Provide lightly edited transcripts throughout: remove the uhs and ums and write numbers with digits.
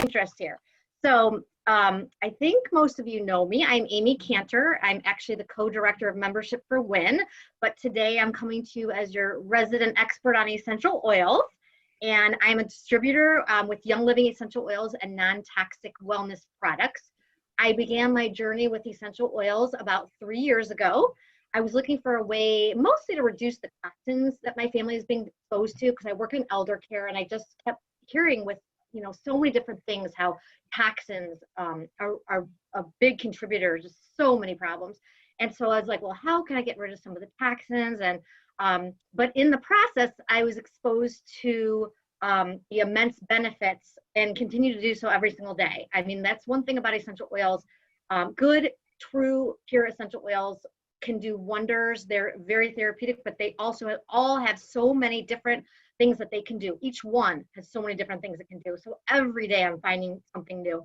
interest here. So I think most of you know me. I'm Amy Cantor. I'm actually the co-director of membership for WIN, but today I'm coming to you as your resident expert on essential oils. And I'm a distributor with Young Living essential oils and non-toxic wellness products. I began my journey with essential oils about 3 years ago. I was looking for a way mostly to reduce the toxins that my family is being exposed to, because I work in elder care, and I just kept hearing with so many different things how toxins are a big contributor to so many problems. And so I was like, well, how can I get rid of some of the toxins? And but in the process, I was exposed to the immense benefits and continue to do so every single day. I mean, that's one thing about essential oils. Good, true, pure essential oils can do wonders. They're very therapeutic, but they also all have so many different things that they can do. Each one has so many different things it can do. So every day I'm finding something new.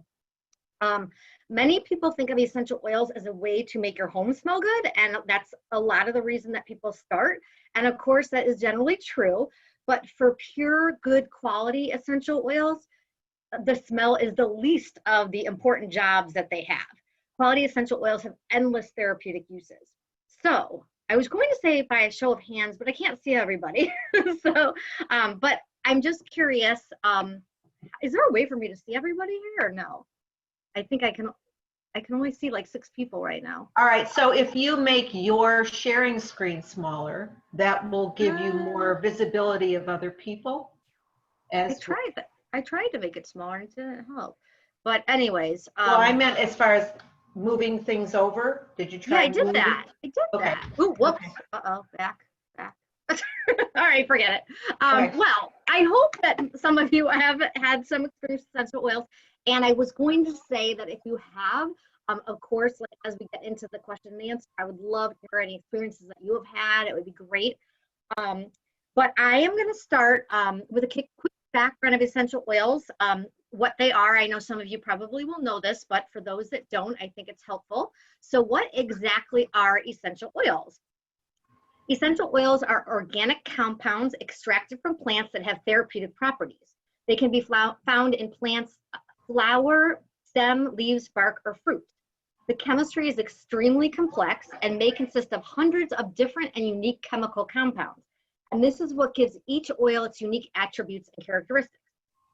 Many people think of essential oils as a way to make your home smell good, and that's a lot of the reason that people start. And of course, that is generally true. But for pure, good quality essential oils, the smell is the least of the important jobs that they have. Quality essential oils have endless therapeutic uses. So I was going to say by a show of hands, but I can't see everybody. So, but I'm just curious, is there a way for me to see everybody here or no? I think I can only see like 6 people right now. All right, so if you make your sharing screen smaller, that will give you more visibility of other people. I tried to make it smaller and it didn't help. But anyways. Well, I meant as far as moving things over. Did you try? Yeah, I did that. Okay. Ooh, whoops. Okay. Uh-oh, back. All right, forget it. Well, I hope that some of you have had some experience with essential oils. And I was going to say that if you have, of course, like, as we get into the question and answer, I would love to hear any experiences that you have had. It would be great. But I am going to start with a quick background of essential oils, what they are. I know some of you probably will know this, but for those that don't, I think it's helpful. So what exactly are essential oils? Essential oils are organic compounds extracted from plants that have therapeutic properties. They can be found in plants' flower, stem, leaves, bark, or fruit. The chemistry is extremely complex and may consist of hundreds of different and unique chemical compounds. And this is what gives each oil its unique attributes and characteristics.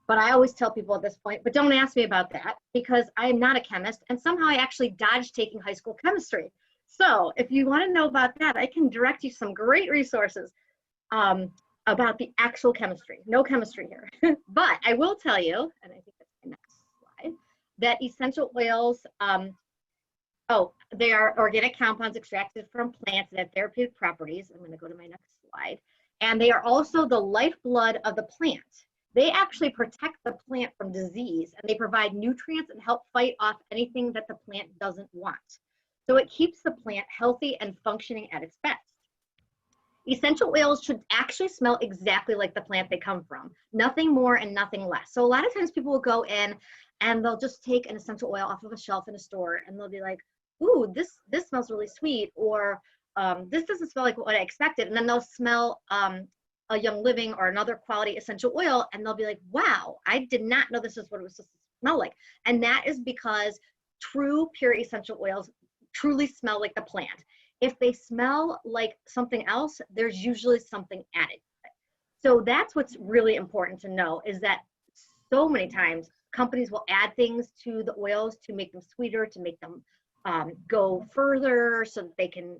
But I always tell people at this point, but don't ask me about that, because I am not a chemist, and somehow I actually dodged taking high school chemistry. So if you want to know about that, I can direct you some great resources about the actual chemistry. No chemistry here. But I will tell you, and I think that's my next slide, that essential oils, they are organic compounds extracted from plants that have therapeutic properties. I'm going to go to my next slide. And they are also the lifeblood of the plant. They actually protect the plant from disease, and they provide nutrients and help fight off anything that the plant doesn't want. So it keeps the plant healthy and functioning at its best. Essential oils should actually smell exactly like the plant they come from, nothing more and nothing less. So a lot of times people will go in and they'll just take an essential oil off of a shelf in a store, and they'll be like, ooh, this smells really sweet, or this doesn't smell like what I expected. And then they'll smell a Young Living or another quality essential oil, and they'll be like, wow, I did not know this is what it was supposed to smell like. And that is because true, pure essential oils truly smell like the plant. If they smell like something else, there's usually something added to it. So that's what's really important to know, is that so many times companies will add things to the oils to make them sweeter, to make them go further, so that they can,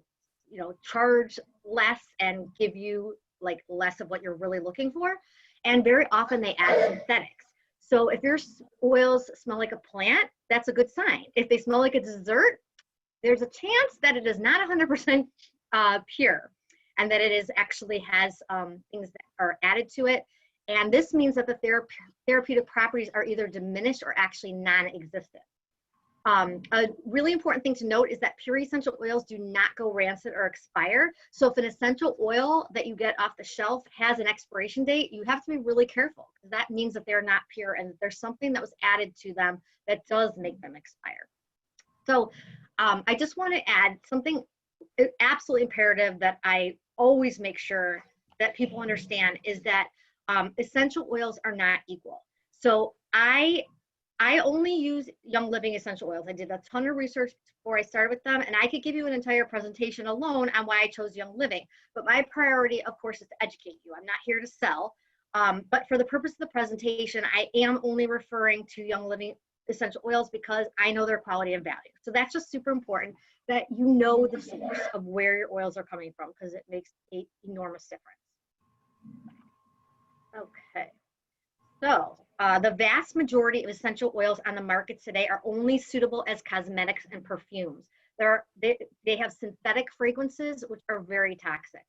charge less and give you like less of what you're really looking for. And very often they add synthetics. So if your oils smell like a plant, that's a good sign. If they smell like a dessert, there's a chance that it is not 100% pure, and that it is actually has things that are added to it. And this means that the therapeutic properties are either diminished or actually non-existent. A really important thing to note is that pure essential oils do not go rancid or expire. So if an essential oil that you get off the shelf has an expiration date, you have to be really careful, because that means that they're not pure and there's something that was added to them that does make them expire. So I just want to add something absolutely imperative that I always make sure that people understand, is that essential oils are not equal. So I I only use Young Living essential oils. I did a ton of research before I started with them, and I could give you an entire presentation alone on why I chose Young Living. But my priority, of course, is to educate you. I'm not here to sell. But for the purpose of the presentation, I am only referring to Young Living essential oils because I know their quality and value. So that's just super important that you know the source of where your oils are coming from, because it makes an enormous difference. Okay. So the vast majority of essential oils on the market today are only suitable as cosmetics and perfumes. They have synthetic fragrances, which are very toxic.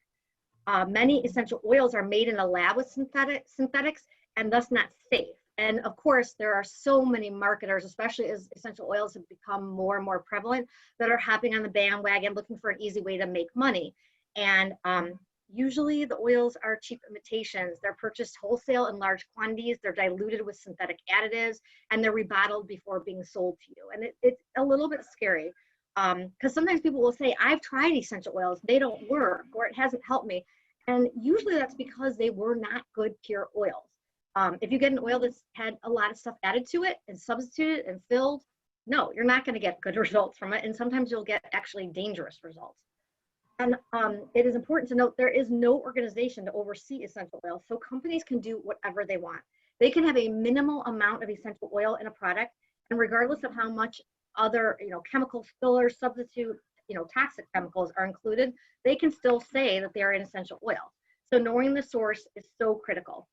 Many essential oils are made in a lab with synthetics and thus not safe. And of course, there are so many marketers, especially as essential oils have become more and more prevalent, that are hopping on the bandwagon looking for an easy way to make money. And usually the oils are cheap imitations. They're purchased wholesale in large quantities. They're diluted with synthetic additives, and they're rebottled before being sold to you. And it's a little bit scary because sometimes people will say, I've tried essential oils, they don't work, or it hasn't helped me. And usually that's because they were not good pure oils. If you get an oil that's had a lot of stuff added to it and substituted and filled, no, you're not going to get good results from it. And sometimes you'll get actually dangerous results. And it is important to note there is no organization to oversee essential oils, so companies can do whatever they want. They can have a minimal amount of essential oil in a product, and regardless of how much other, chemicals, fillers, substitute, toxic chemicals are included, they can still say that they are an essential oil. So knowing the source is so critical.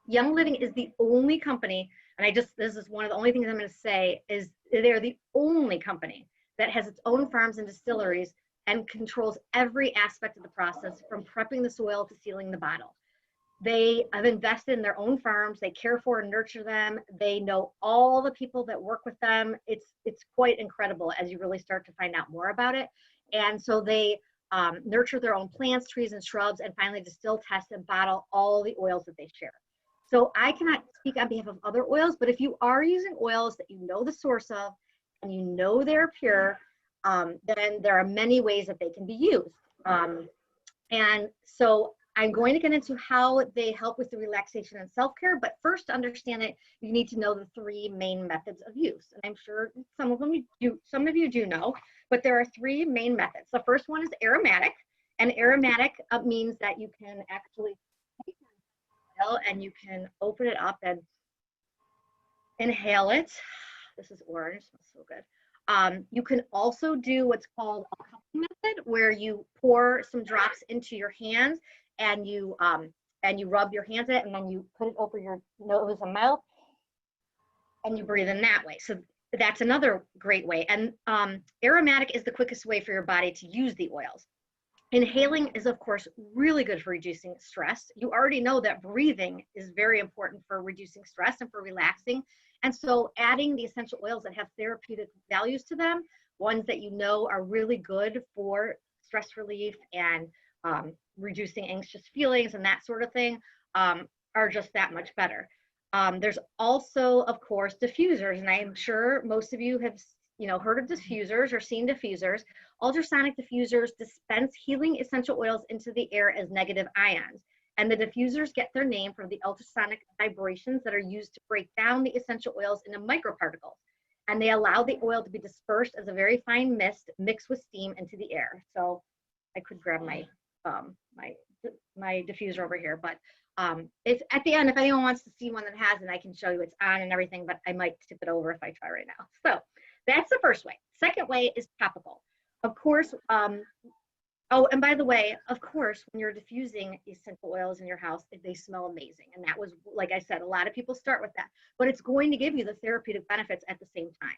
Young Living is the only company, and this is one of the only things I'm going to say, is they're the only company that has its own farms and distilleries and controls every aspect of the process from prepping the soil to sealing the bottle. They have invested in their own farms. They care for and nurture them. They know all the people that work with them. It's quite incredible as you really start to find out more about it. And so they nurture their own plants, trees, and shrubs, and finally distill, test, and bottle all the oils that they share. So I cannot speak on behalf of other oils, but if you are using oils that you know the source of and you know they're pure, then there are many ways that they can be used. And so I'm going to get into how they help with the relaxation and self-care, but first to understand it, you need to know the three main methods of use. And I'm sure some of you do know, but there are three main methods. The first one is aromatic, and aromatic means that you can actually take an oil and you can open it up and inhale it. This is orange, smells so good. You can also do what's called a cupping method, where you pour some drops into your hands and you rub your hands in it, and then you put it over your nose and mouth and you breathe in that way. So that's another great way. And aromatic is the quickest way for your body to use the oils. Inhaling is, of course, really good for reducing stress. You already know that breathing is very important for reducing stress and for relaxing. And so adding the essential oils that have therapeutic values to them, ones that you know are really good for stress relief and reducing anxious feelings and that sort of thing, are just that much better. There's also, of course, diffusers, and I'm sure most of you have heard of diffusers or seen diffusers. Ultrasonic diffusers dispense healing essential oils into the air as negative ions. And the diffusers get their name from the ultrasonic vibrations that are used to break down the essential oils into microparticles. And they allow the oil to be dispersed as a very fine mist mixed with steam into the air. So I could grab my diffuser over here, but it's at the end, if anyone wants to see one that has it, I can show you it's on and everything, but I might tip it over if I try right now. So that's the first way. Second way is topical. Of course, oh, and by the way, of course, when you're diffusing essential oils in your house, they smell amazing. And that was, like I said, a lot of people start with that, but it's going to give you the therapeutic benefits at the same time.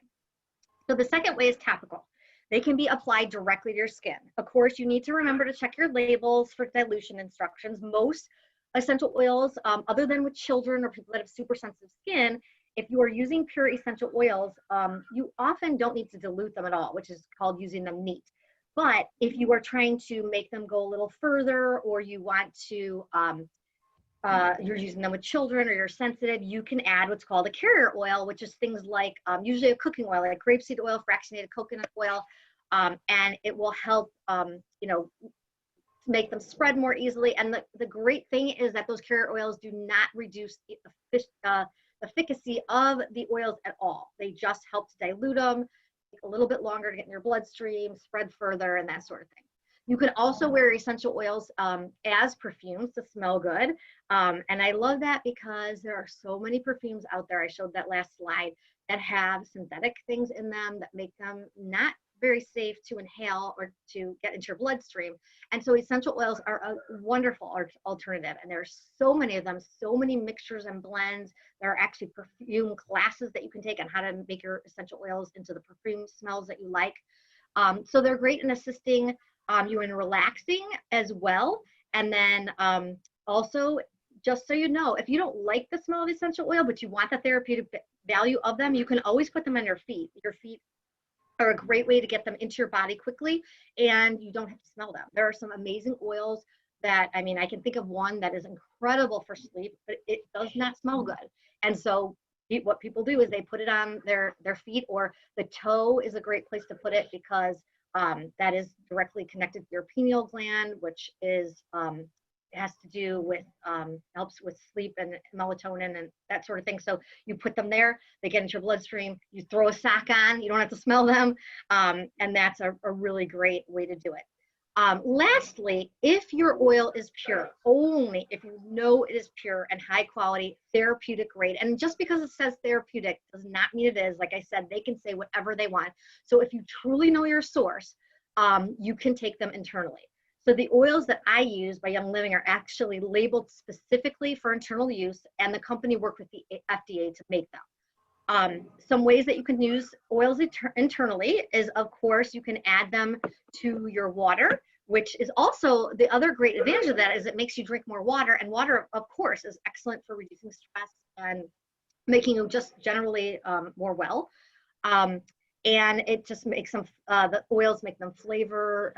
So the second way is topical. They can be applied directly to your skin. Of course, you need to remember to check your labels for dilution instructions. Most essential oils, other than with children or people that have super sensitive skin, if you are using pure essential oils, you often don't need to dilute them at all, which is called using them neat. But if you are trying to make them go a little further, or you want to, you're using them with children, or you're sensitive, you can add what's called a carrier oil, which is things like usually a cooking oil, like grapeseed oil, fractionated coconut oil, and it will help, make them spread more easily. And the great thing is that those carrier oils do not reduce the efficacy of the oils at all. They just help to dilute them, take a little bit longer to get in your bloodstream, spread further, and that sort of thing. You can also wear essential oils as perfumes to smell good. And I love that because there are so many perfumes out there. I showed that last slide that have synthetic things in them that make them not very safe to inhale or to get into your bloodstream. And so essential oils are a wonderful alternative. And there's so many of them, so many mixtures and blends. There are actually perfume classes that you can take on how to make your essential oils into the perfume smells that you like. So they're great in assisting you in relaxing as well. And then also, just so you know, if you don't like the smell of essential oil, but you want the therapeutic value of them, you can always put them on your feet. Your feet are a great way to get them into your body quickly, and you don't have to smell them. There are some amazing oils that, I mean, I can think of one that is incredible for sleep, but it does not smell good. And so what people do is they put it on their feet, or the toe is a great place to put it because that is directly connected to your pineal gland, which is has to do with helps with sleep and melatonin and that sort of thing. So you put them there, they get into your bloodstream, you throw a sock on, you don't have to smell them, and that's a really great way to do it. Lastly, if your oil is pure, only if you know it is pure and high quality, therapeutic grade, and just because it says therapeutic does not mean it is. Like I said, they can say whatever they want. So if you truly know your source, you can take them internally. So the oils that I use by Young Living are actually labeled specifically for internal use, and the company worked with the FDA to make them. Some ways that you can use oils internally is, of course, you can add them to your water, which is also the other great advantage of that is it makes you drink more water, and water, of course, is excellent for reducing stress and making you just generally more well. And it just makes them, the oils make them flavor,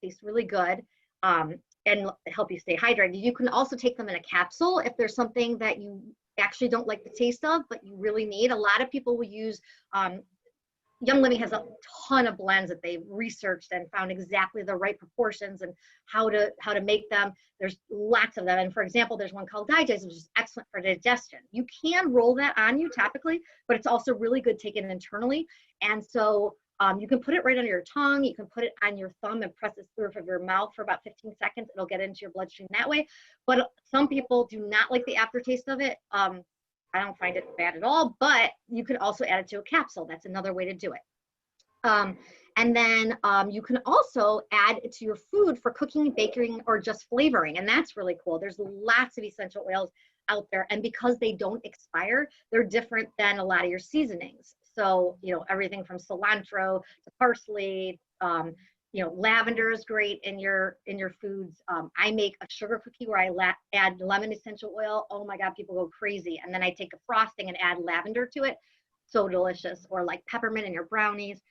taste really good, and help you stay hydrated. You can also take them in a capsule if there's something that you actually don't like the taste of, but you really need. A lot of people will use, Young Living has a ton of blends that they've researched and found exactly the right proportions and how to make them. There's lots of them. And for example, there's one called Digest, which is excellent for digestion. You can roll that on you topically, but it's also really good taken internally. And so you can put it right under your tongue. You can put it on your thumb and press it through the roof of your mouth for about 15 seconds. It'll get into your bloodstream that way. But some people do not like the aftertaste of it. I don't find it bad at all, but you can also add it to a capsule. That's another way to do it. And then you can also add it to your food for cooking, baking, or just flavoring. And that's really cool. There's lots of essential oils out there. And because they don't expire, they're different than a lot of your seasonings. So, everything from cilantro to parsley, lavender is great in your foods. I make a sugar cookie where I add lemon essential oil. Oh my God, people go crazy. And then I take a frosting and add lavender to it. So delicious. Or like peppermint in your brownies.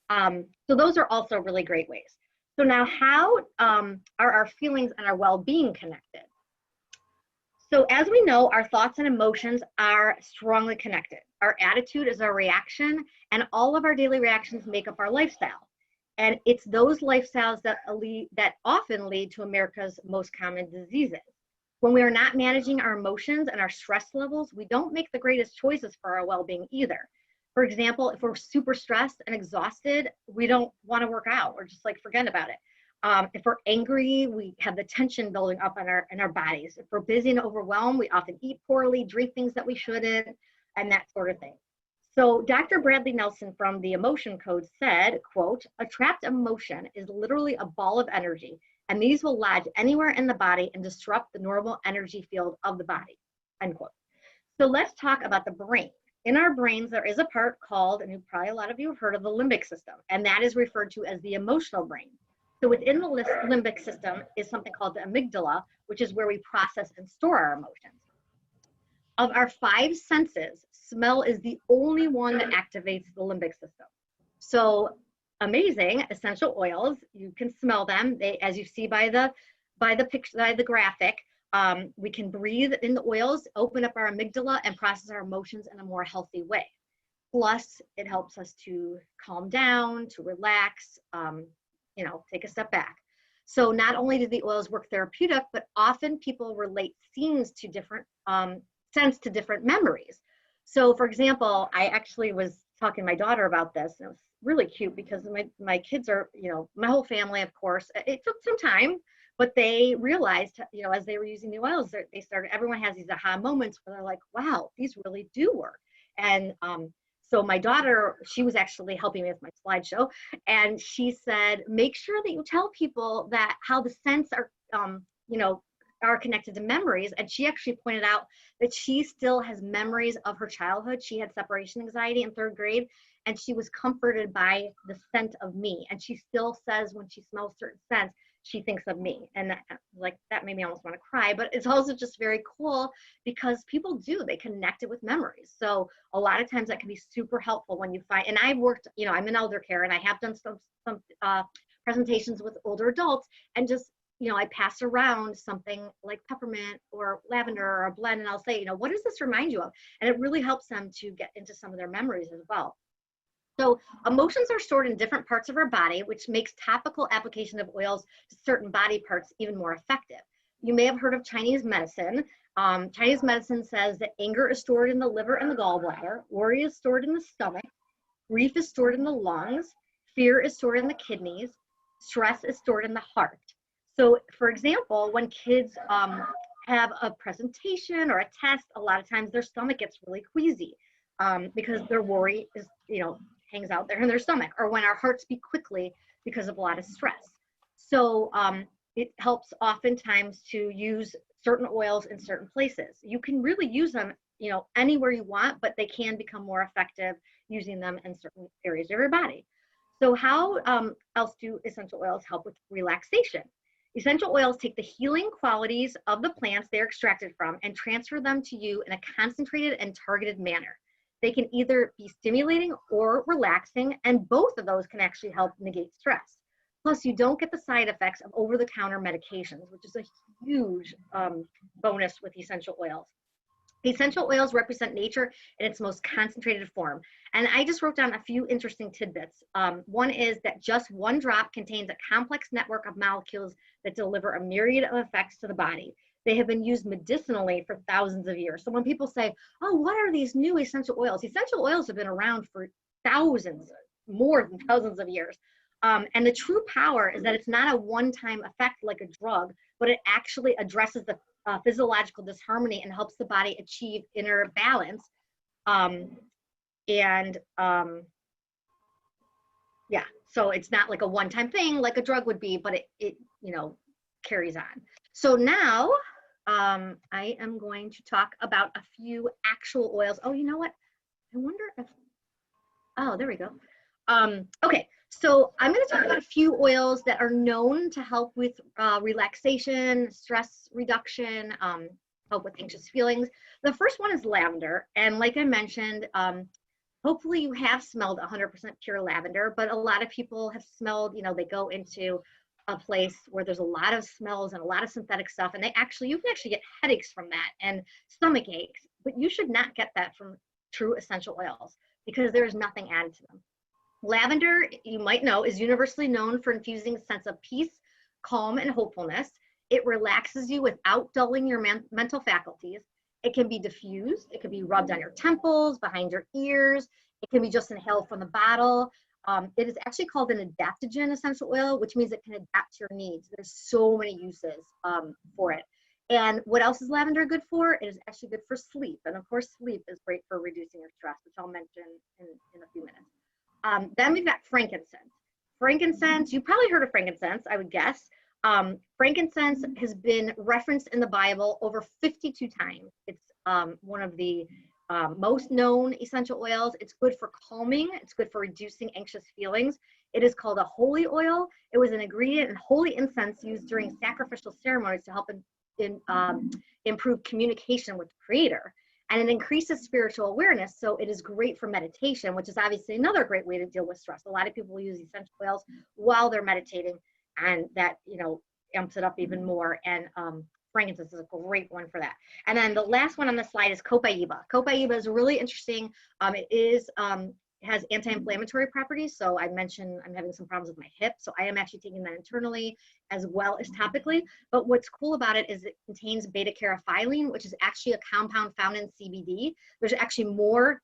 So those are also really great ways. So now how are our feelings and our well-being connected? So as we know, our thoughts and emotions are strongly connected. Our attitude is our reaction, and all of our daily reactions make up our lifestyle. And it's those lifestyles that often lead to America's most common diseases. When we are not managing our emotions and our stress levels, we don't make the greatest choices for our well-being either. For example, if we're super stressed and exhausted, we don't want to work out or just forget about it. If we're angry, we have the tension building up in our bodies. If we're busy and overwhelmed, we often eat poorly, drink things that we shouldn't, and that sort of thing. So Dr. Bradley Nelson from the Emotion Code said, quote, "A trapped emotion is literally a ball of energy, and these will lodge anywhere in the body and disrupt the normal energy field of the body," end quote. So let's talk about the brain. In our brains, there is a part called, and probably a lot of you have heard of, the limbic system, and that is referred to as the emotional brain. So within the limbic system is something called the amygdala, which is where we process and store our emotions. Of our 5 senses, smell is the only one that activates the limbic system. So amazing, essential oils, you can smell them. They, as you see by the picture, by the graphic, we can breathe in the oils, open up our amygdala, and process our emotions in a more healthy way. Plus, it helps us to calm down, to relax, take a step back. So not only do the oils work therapeutic, but often people relate scenes to different scents to different memories. So for example, I actually was talking to my daughter about this, and it was really cute because my kids are, my whole family, of course. It took some time, but they realized, as they were using the oils, they started, everyone has these aha moments where they're like, wow, these really do work. And so my daughter, she was actually helping me with my slideshow, and she said, make sure that you tell people that how the scents are, are connected to memories. And she actually pointed out that she still has memories of her childhood. She had separation anxiety in 3rd grade, and she was comforted by the scent of me. And she still says when she smells certain scents, she thinks of me. And that made me almost want to cry, but it's also just very cool because people they connect it with memories. So a lot of times that can be super helpful when you find, and I've worked, I'm in elder care, and I have done some presentations with older adults, and just, I pass around something like peppermint or lavender or a blend, and I'll say, what does this remind you of? And it really helps them to get into some of their memories as well. So emotions are stored in different parts of our body, which makes topical application of oils to certain body parts even more effective. You may have heard of Chinese medicine. Chinese medicine says that anger is stored in the liver and the gallbladder, worry is stored in the stomach, grief is stored in the lungs, fear is stored in the kidneys, stress is stored in the heart. So for example, when kids have a presentation or a test, a lot of times their stomach gets really queasy because their worry is, hangs out there in their stomach, or when our hearts beat quickly because of a lot of stress. So it helps oftentimes to use certain oils in certain places. You can really use them, anywhere you want, but they can become more effective using them in certain areas of your body. So how else do essential oils help with relaxation? Essential oils take the healing qualities of the plants they're extracted from and transfer them to you in a concentrated and targeted manner. They can either be stimulating or relaxing, and both of those can actually help negate stress. Plus, you don't get the side effects of over-the-counter medications, which is a huge bonus with essential oils. Essential oils represent nature in its most concentrated form. And I just wrote down a few interesting tidbits. One is that just one drop contains a complex network of molecules that deliver a myriad of effects to the body. They have been used medicinally for thousands of years. So when people say, oh, what are these new essential oils? Essential oils have been around for thousands, more than thousands of years. And the true power is that it's not a one-time effect like a drug, but it actually addresses the physiological disharmony and helps the body achieve inner balance. Yeah, so it's not like a one-time thing like a drug would be, but it carries on. So now I am going to talk about a few actual oils. Oh, you know what? I wonder if, oh, there we go. Okay, so I'm going to talk about a few oils that are known to help with relaxation, stress reduction, help with anxious feelings. The first one is lavender. And like I mentioned, hopefully you have smelled 100% pure lavender, but a lot of people have smelled, they go into a place where there's a lot of smells and a lot of synthetic stuff, and you can actually get headaches from that and stomach aches, but you should not get that from true essential oils because there is nothing added to them. Lavender, you might know, is universally known for infusing a sense of peace, calm, and hopefulness. It relaxes you without dulling your mental faculties. It can be diffused. It can be rubbed on your temples, behind your ears. It can be just inhaled from the bottle. It is actually called an adaptogen essential oil, which means it can adapt to your needs. There's so many uses for it. And what else is lavender good for? It is actually good for sleep. And of course, sleep is great for reducing your stress, which I'll mention in a few minutes. Then we've got frankincense. Frankincense, you probably heard of frankincense, I would guess. Frankincense has been referenced in the Bible over 52 times. It's one of the most known essential oils. It's good for calming. It's good for reducing anxious feelings. It is called a holy oil. It was an ingredient in holy incense used during sacrificial ceremonies to help improve communication with the Creator. And it increases spiritual awareness. So it is great for meditation, which is obviously another great way to deal with stress. A lot of people use essential oils while they're meditating, and that, amps it up even more. And frankincense is a great one for that. And then the last one on the slide is copaiba. Copaiba is really interesting. It has anti-inflammatory properties. So I mentioned I'm having some problems with my hip. So I am actually taking that internally as well as topically. But what's cool about it is it contains beta-caryophyllene, which is actually a compound found in CBD. There's actually more,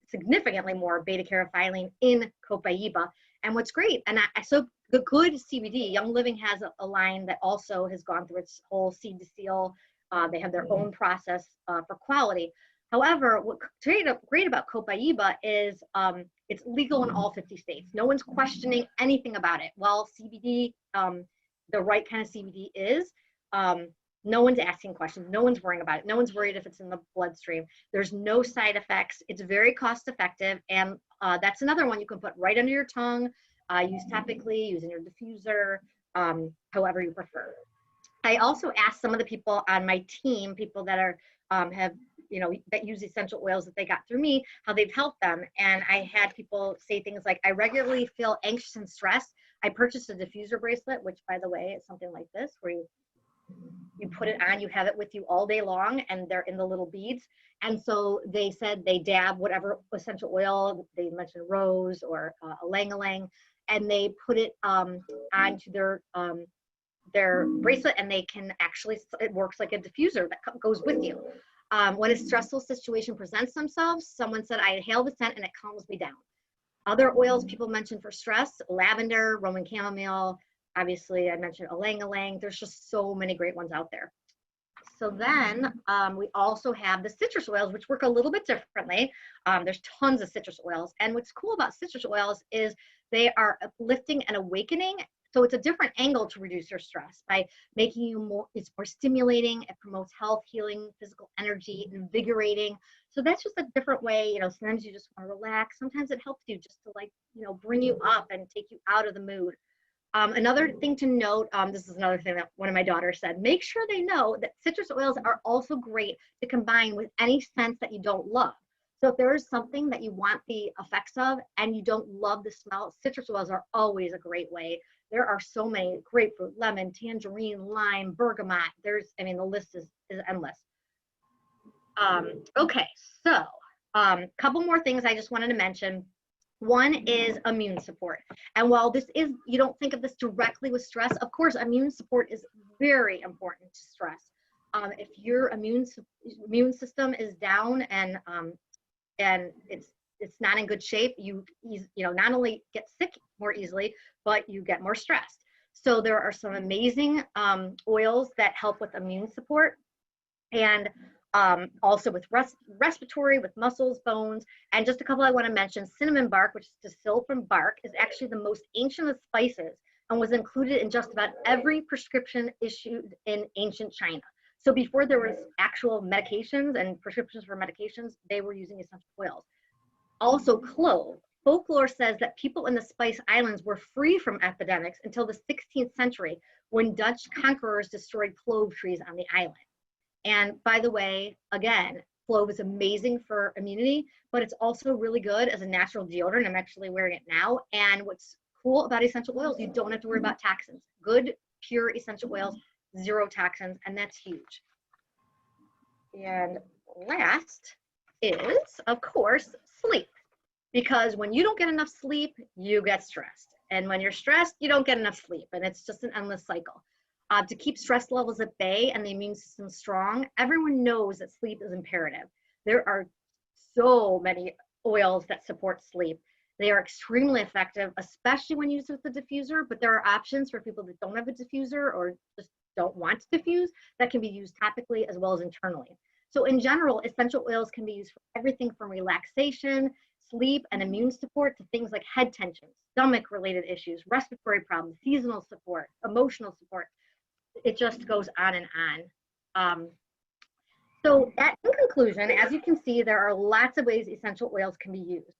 significantly more beta-caryophyllene in copaiba. And what's great, and so the good CBD, Young Living has a line that also has gone through its whole seed to seal. They have their own process for quality. However, what's great about copaiba is it's legal in all 50 states. No one's questioning anything about it. While CBD, the right kind of CBD is, no one's asking questions. No one's worrying about it. No one's worried if it's in the bloodstream. There's no side effects. It's very cost effective. And that's another one you can put right under your tongue, use topically, use in your diffuser, however you prefer. I also asked some of the people on my team, people that are have, you know, that use essential oils that they got through me, how they've helped them. And I had people say things like, I regularly feel anxious and stressed. I purchased a diffuser bracelet, which by the way, is something like this, where you put it on, you have it with you all day long, and they're in the little beads. And so they said they dab whatever essential oil, they mentioned rose or ylang-ylang, and they put it onto their bracelet, and they can actually, it works like a diffuser that goes with you. When a stressful situation presents themselves, someone said, I inhale the scent and it calms me down. Other oils people mentioned for stress, lavender, Roman chamomile, obviously I mentioned ylang-ylang. There's just so many great ones out there. So then we also have the citrus oils, which work a little bit differently. There's tons of citrus oils. And what's cool about citrus oils is they are uplifting and awakening. So it's a different angle to reduce your stress by making you more, it's more stimulating. It promotes health, healing, physical energy, invigorating. So that's just a different way, you know, sometimes you just want to relax. Sometimes it helps you just to, like, you know, bring you up and take you out of the mood. Another thing to note, this is another thing that one of my daughters said, make sure they know that citrus oils are also great to combine with any scents that you don't love. So if there is something that you want the effects of and you don't love the smell, citrus oils are always a great way. There are so many: grapefruit, lemon, tangerine, lime, bergamot. There's, I mean, the list is endless. Okay, so couple more things I just wanted to mention. One is immune support. And while this is, you don't think of this directly with stress, of course, immune support is very important to stress. If your immune system is down and it's not in good shape, you know, not only get sick more easily, but you get more stressed. So there are some amazing oils that help with immune support, and also with respiratory, with muscles, bones. And just a couple I want to mention: cinnamon bark, which is distilled from bark, is actually the most ancient of spices and was included in just about every prescription issued in ancient China. So before there was actual medications and prescriptions for medications, they were using essential oils. Also clove. Folklore says that people in the Spice Islands were free from epidemics until the 16th century, when Dutch conquerors destroyed clove trees on the island. And by the way, again, clove is amazing for immunity, but it's also really good as a natural deodorant. I'm actually wearing it now. And what's cool about essential oils, you don't have to worry about toxins. Good, pure essential oils, zero toxins, and that's huge. And last is, of course, sleep. Because when you don't get enough sleep, you get stressed. And when you're stressed, you don't get enough sleep. And it's just an endless cycle. To keep stress levels at bay and the immune system strong, everyone knows that sleep is imperative. There are so many oils that support sleep. They are extremely effective, especially when used with a diffuser, but there are options for people that don't have a diffuser or just don't want to diffuse that can be used topically as well as internally. So in general, essential oils can be used for everything from relaxation, sleep, and immune support to things like head tension, stomach-related issues, respiratory problems, seasonal support, emotional support. It just goes on and on. So in conclusion, as you can see, there are lots of ways essential oils can be used.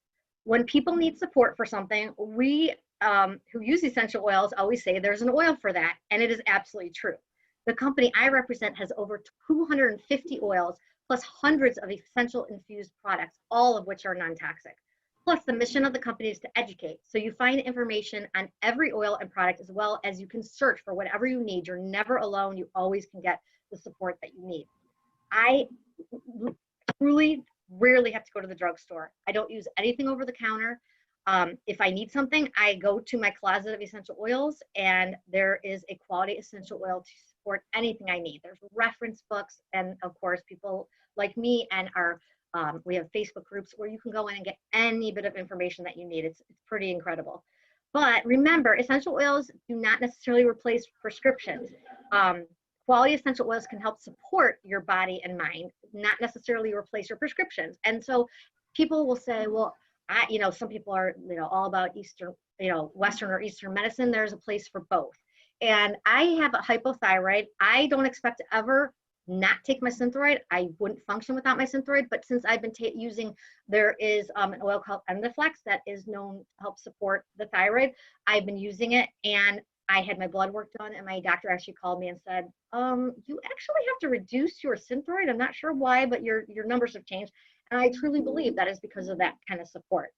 When people need support for something, we who use essential oils always say there's an oil for that, and it is absolutely true. The company I represent has over 250 oils, plus hundreds of essential infused products, all of which are non-toxic. Plus, the mission of the company is to educate. So you find information on every oil and product, as well as you can search for whatever you need. You're never alone. You always can get the support that you need. I truly rarely have to go to the drugstore. I don't use anything over the counter. If I need something, I go to my closet of essential oils, and there is a quality essential oil to support anything I need. There's reference books, and of course, people like me and we have Facebook groups where you can go in and get any bit of information that you need. It's pretty incredible. But remember, essential oils do not necessarily replace prescriptions. Quality essential oils can help support your body and mind, not necessarily replace your prescriptions. And so people will say, well, some people are, all about Eastern, Western or Eastern medicine. There's a place for both. And I have a hypothyroid. I don't expect to ever not take my Synthroid. I wouldn't function without my Synthroid, but since I've been using, there is an oil called Endoflex that is known to help support the thyroid. I've been using it, and I had my blood work done, and my doctor actually called me and said, you actually have to reduce your Synthroid. I'm not sure why, but your numbers have changed. And I truly believe that is because of that kind of support.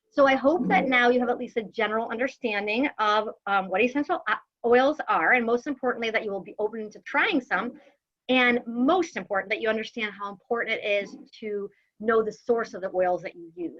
So I hope that now you have at least a general understanding of what essential oils are, and most importantly, that you will be open to trying some. And most important, that you understand how important it is to know the source of the oils that you use.